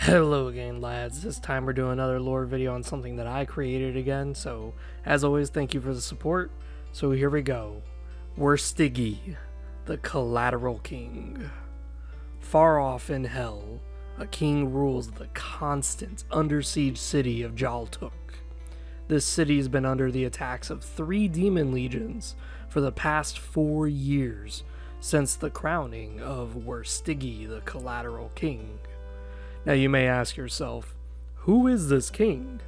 Hello again, lads. This time we're doing another lore video on something that I created again, so as always, thank you for the support. So here we go. Wrrstigi, the Collateral King. Far off in hell, a king rules the constant under-siege city of Jaltuk. This city has been under the attacks of 3 demon legions for the past 4 years, since the crowning of Wrrstigi, the Collateral King. Now you may ask yourself, who is this king?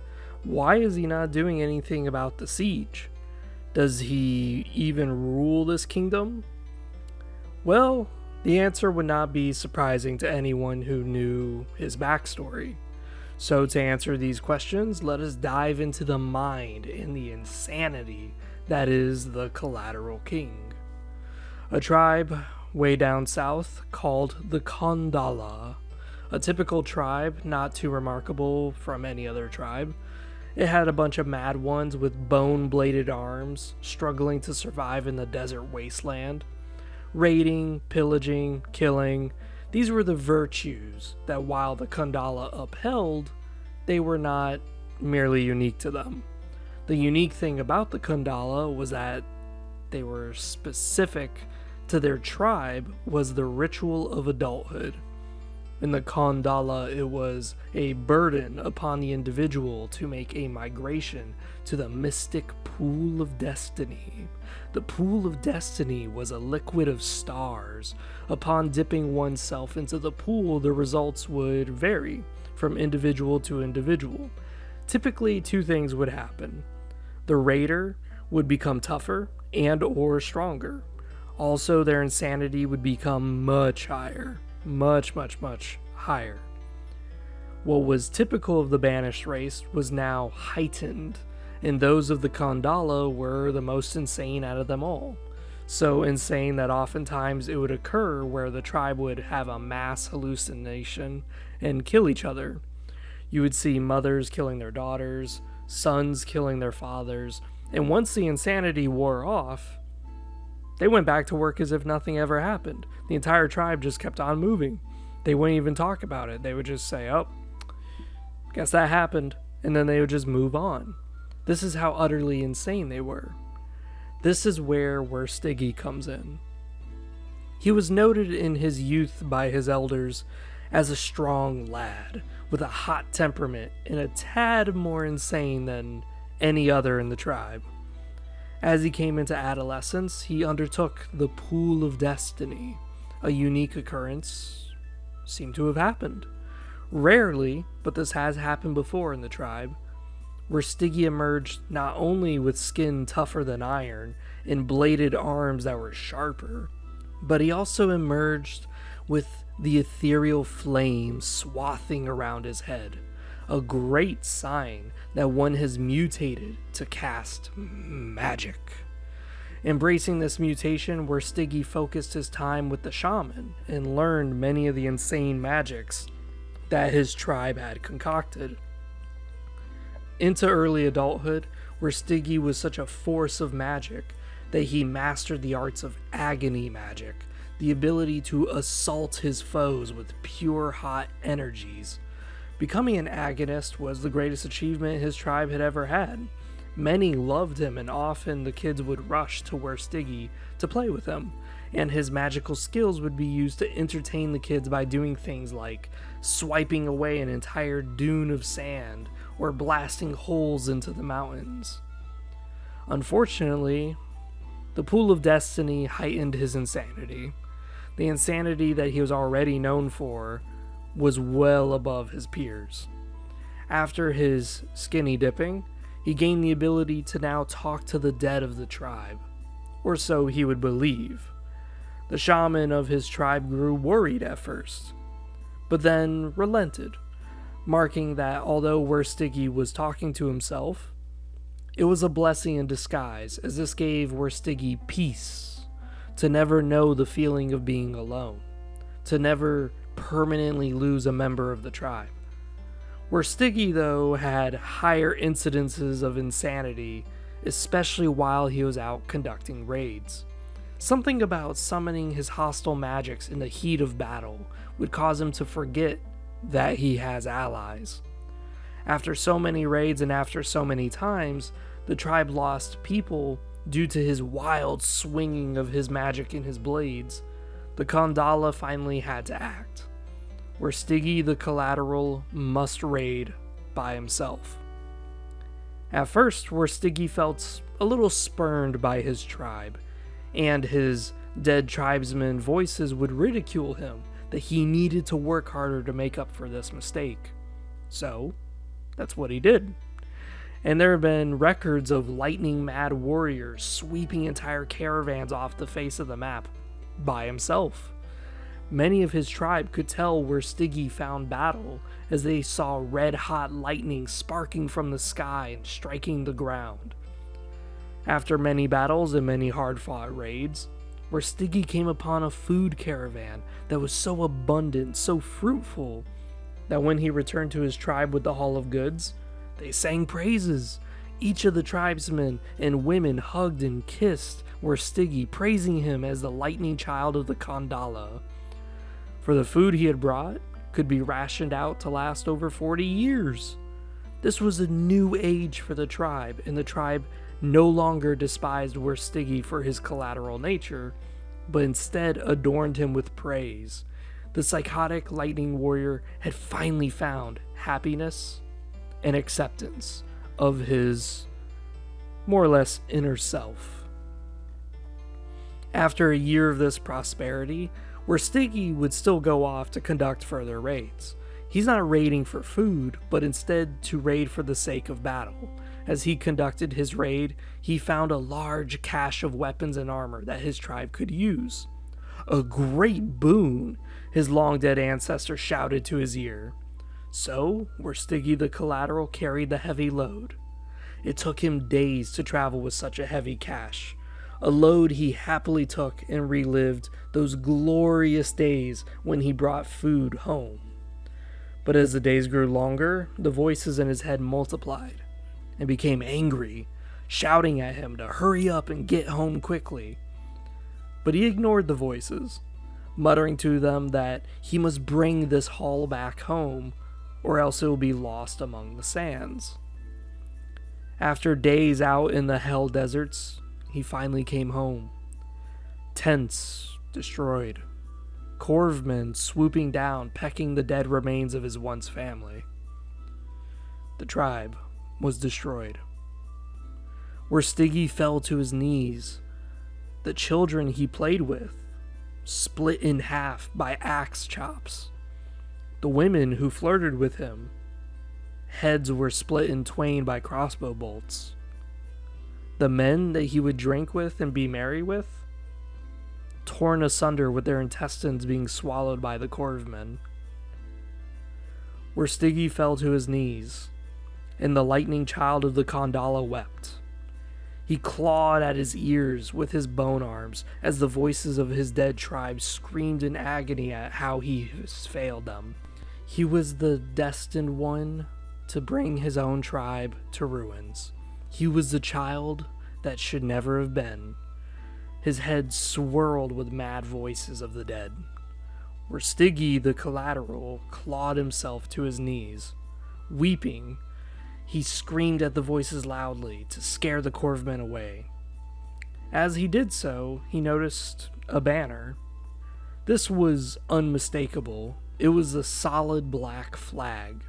Why is he not doing anything about the siege? Does he even rule this kingdom? Well, the answer would not be surprising to anyone who knew his backstory. So to answer these questions, let us dive into the mind and the insanity that is the Collateral King. A tribe way down south called the Kondala. A typical tribe, not too remarkable from any other tribe. It had a bunch of mad ones with bone-bladed arms, struggling to survive in the desert wasteland. Raiding, pillaging, killing, these were the virtues that while the Kondala upheld, they were not merely unique to them. The unique thing about the Kondala was that they were specific to their tribe was the ritual of adulthood. In the Kondala, it was a burden upon the individual to make a migration to the mystic Pool of Destiny. The Pool of Destiny was a liquid of stars. Upon dipping oneself into the pool, the results would vary from individual to individual. Typically, 2 things would happen. The raider would become tougher and or stronger. Also, their insanity would become much higher. Much higher. What was typical of the banished race was now heightened, and those of the Kondala were the most insane out of them all. So insane that oftentimes it would occur where the tribe would have a mass hallucination and kill each other. You would see mothers killing their daughters, sons killing their fathers, and once the insanity wore off, they went back to work as if nothing ever happened. The entire tribe just kept on moving. They wouldn't even talk about it. They would just say, oh, guess that happened. And then they would just move on. This is how utterly insane they were. This is where Wrrstigi comes in. He was noted in his youth by his elders as a strong lad with a hot temperament and a tad more insane than any other in the tribe. As he came into adolescence, he undertook the Pool of Destiny. A unique occurrence seemed to have happened. Rarely, but this has happened before in the tribe, Wrrstigi emerged not only with skin tougher than iron and bladed arms that were sharper, but he also emerged with the ethereal flame swathing around his head. A great sign that one has mutated to cast magic. Embracing this mutation, Wrrstigi focused his time with the shaman and learned many of the insane magics that his tribe had concocted. Into early adulthood, Wrrstigi was such a force of magic that he mastered the arts of agony magic, the ability to assault his foes with pure hot energies. Becoming an agonist was the greatest achievement his tribe had ever had. Many loved him, and often the kids would rush to Wrrstigi to play with him, and his magical skills would be used to entertain the kids by doing things like swiping away an entire dune of sand or blasting holes into the mountains. Unfortunately, the Pool of Destiny heightened his insanity. The insanity that he was already known for was well above his peers. After his skinny dipping, he gained the ability to now talk to the dead of the tribe, or so he would believe. The shaman of his tribe grew worried at first, but then relented, marking that although Wrrstigi was talking to himself, it was a blessing in disguise, as this gave Wrrstigi peace, to never know the feeling of being alone, to never permanently lose a member of the tribe. Wrrstigi, though, had higher incidences of insanity, especially while he was out conducting raids. Something about summoning his hostile magics in the heat of battle would cause him to forget that he has allies. After so many raids and after so many times, the tribe lost people due to his wild swinging of his magic and his blades. The Kandala finally had to act. Wrrstigi the Collateral must raid by himself. At first, Wrrstigi felt a little spurned by his tribe, and his dead tribesmen voices would ridicule him that he needed to work harder to make up for this mistake. So, that's what he did. And there have been records of lightning-mad warriors sweeping entire caravans off the face of the map by himself. Many of his tribe could tell Wrrstigi found battle as they saw red-hot lightning sparking from the sky and striking the ground. After many battles and many hard-fought raids, Wrrstigi came upon a food caravan that was so abundant, so fruitful, that when he returned to his tribe with the haul of goods, they sang praises. Each of the tribesmen and women hugged and kissed Wrrstigi, praising him as the lightning child of the Kandala. For the food he had brought could be rationed out to last over 40 years. This was a new age for the tribe, and the tribe no longer despised Wrrstigi for his collateral nature, but instead adorned him with praise. The psychotic lightning warrior had finally found happiness and acceptance of his more or less inner self. After a year of this prosperity, Wrrstigi would still go off to conduct further raids. He's not raiding for food, but instead to raid for the sake of battle. As he conducted his raid, he found a large cache of weapons and armor that his tribe could use. A great boon, his long-dead ancestor shouted to his ear. So, Wrrstigi the Collateral carried the heavy load. It took him days to travel with such a heavy cache, a load he happily took and relived those glorious days when he brought food home. But as the days grew longer, the voices in his head multiplied and became angry, shouting at him to hurry up and get home quickly. But he ignored the voices, muttering to them that he must bring this haul back home, or else it will be lost among the sands. After days out in the hell deserts, he finally came home. Tents destroyed. Corvmen swooping down, pecking the dead remains of his once family. The tribe was destroyed. Wrrstigi fell to his knees. The children he played with split in half by axe chops. The women who flirted with him, heads were split in twain by crossbow bolts. The men that he would drink with and be merry with, torn asunder with their intestines being swallowed by the Corvmen. Wrrstigi fell to his knees, and the lightning child of the Kandala wept. He clawed at his ears with his bone arms as the voices of his dead tribe screamed in agony at how he has failed them. He was the destined one to bring his own tribe to ruins. He was the child that should never have been. His head swirled with mad voices of the dead. Wrrstigi the Collateral clawed himself to his knees. Weeping, he screamed at the voices loudly to scare the Corvmen away. As he did so, he noticed a banner. This was unmistakable. It was a solid black flag.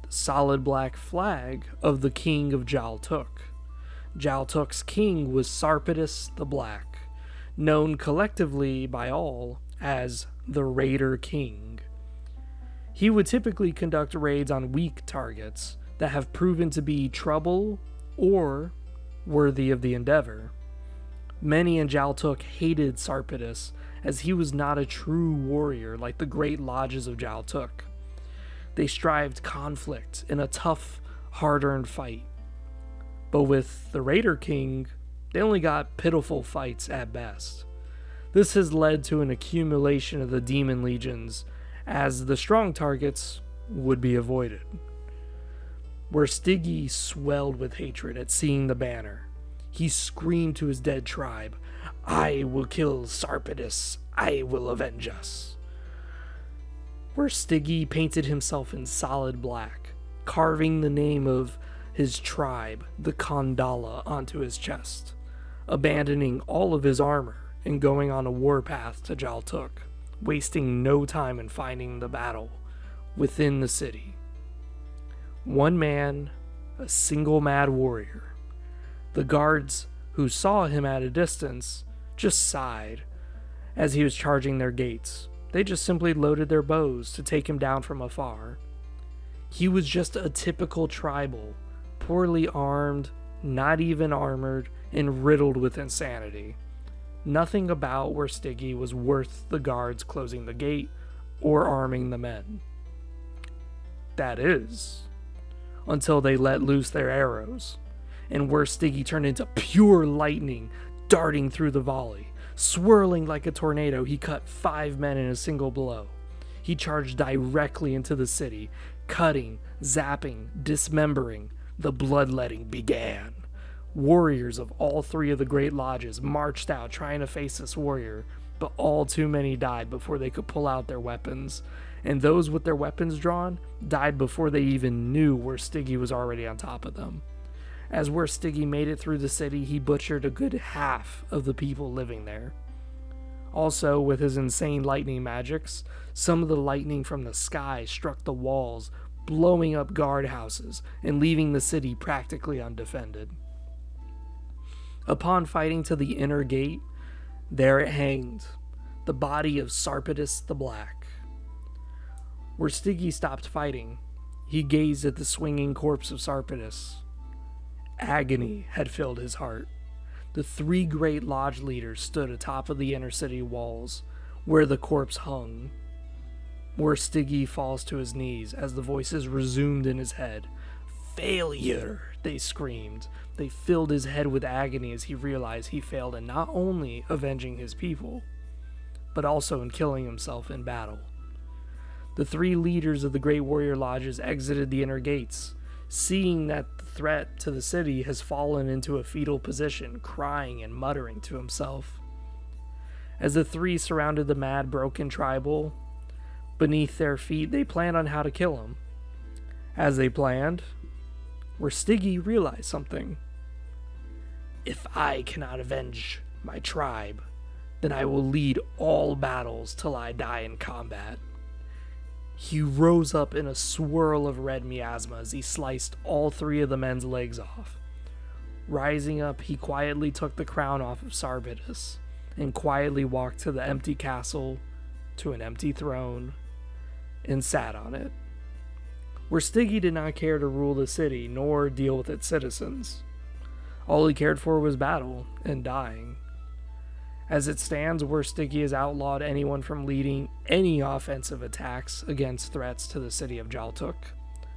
The solid black flag of the king of Jaltuk. Jaltuk's king was Sarpedus the Black, known collectively by all as the Raider King. He would typically conduct raids on weak targets that have proven to be trouble or worthy of the endeavor. Many in Jaltuk hated Sarpedus as he was not a true warrior like the great lodges of Jaltuk. They strived conflict in a tough, hard-earned fight. But with the Raider King, they only got pitiful fights at best. This has led to an accumulation of the demon legions, as the strong targets would be avoided. Wrrstigi swelled with hatred at seeing the banner. He screamed to his dead tribe, "I will kill Sarpedus. I will avenge us." Wrrstigi painted himself in solid black, carving the name of his tribe, the Kandala, onto his chest, abandoning all of his armor and going on a warpath to Jaltuk, wasting no time in finding the battle within the city. One man, a single mad warrior. The guards who saw him at a distance just sighed as he was charging their gates. They just simply loaded their bows to take him down from afar. He was just a typical tribal, poorly armed, not even armored, and riddled with insanity. Nothing about Wrrstigi was worth the guards closing the gate or arming the men. That is, until they let loose their arrows, and Wrrstigi turned into pure lightning, darting through the volley. Swirling like a tornado, he cut 5 men in a single blow. He charged directly into the city, cutting, zapping, dismembering. The bloodletting began. Warriors of all 3 of the great lodges marched out trying to face this warrior, but all too many died before they could pull out their weapons, and those with their weapons drawn died before they even knew Wrrstigi was already on top of them. As Wrrstigi made it through the city, he butchered a good half of the people living there. Also, with his insane lightning magics, some of the lightning from the sky struck the walls, blowing up guardhouses and leaving the city practically undefended. Upon fighting to the inner gate, there it hanged, the body of Sarpedis the Black. Wrrstigi stopped fighting. He gazed at the swinging corpse of Sarpedis. Agony had filled his heart. The 3 great lodge leaders stood atop of the inner city walls, where the corpse hung. Wrrstigi falls to his knees as the voices resumed in his head. "Failure!" they screamed. They filled his head with agony as he realized he failed in not only avenging his people, but also in killing himself in battle. The 3 leaders of the great warrior lodges exited the inner gates, seeing that the threat to the city has fallen into a fetal position, crying and muttering to himself. As the 3 surrounded the mad, broken tribal beneath their feet, they planned on how to kill him. As they planned, Wrrstigi realized something. If I cannot avenge my tribe, then I will lead all battles till I die in combat. He rose up in a swirl of red miasma as he sliced all 3 of the men's legs off. Rising up, he quietly took the crown off of Sarpedis and quietly walked to the empty castle, to an empty throne, and sat on it. Wrrstigi did not care to rule the city nor deal with its citizens. All he cared for was battle and dying. As it stands, Wrrstigi has outlawed anyone from leading any offensive attacks against threats to the city of Jaltuk,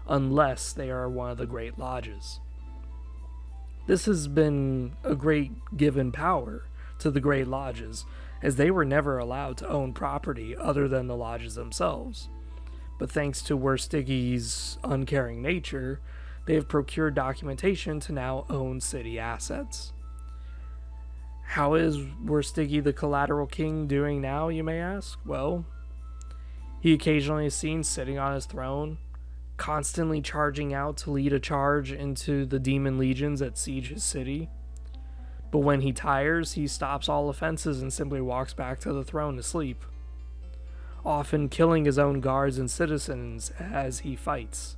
unless they are one of the great lodges. This has been a great given power to the great lodges, as they were never allowed to own property other than the lodges themselves. But thanks to Wrrstigi's uncaring nature, they have procured documentation to now own city assets. How is Wrrstigi the Collateral King doing now, you may ask? Well, he occasionally is seen sitting on his throne, constantly charging out to lead a charge into the demon legions that siege his city. But when he tires, he stops all offenses and simply walks back to the throne to sleep, often killing his own guards and citizens as he fights.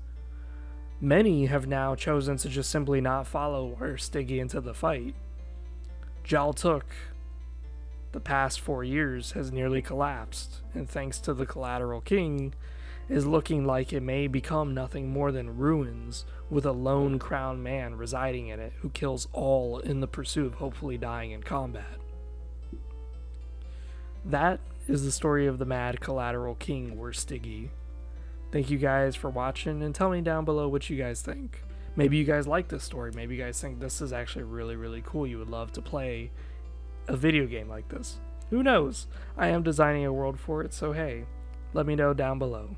Many have now chosen to just simply not follow Wrrstigi into the fight. Jaltuk, the past 4 years, has nearly collapsed, and thanks to the Collateral King, is looking like it may become nothing more than ruins, with a lone crowned man residing in it who kills all in the pursuit of hopefully dying in combat. That is the story of the mad Collateral King Wrrstigi. Thank you guys for watching, and tell me down below what you guys think. Maybe you guys like this story. Maybe you guys think this is actually really, really cool. You would love to play a video game like this. Who knows? I am designing a world for it, so hey, let me know down below.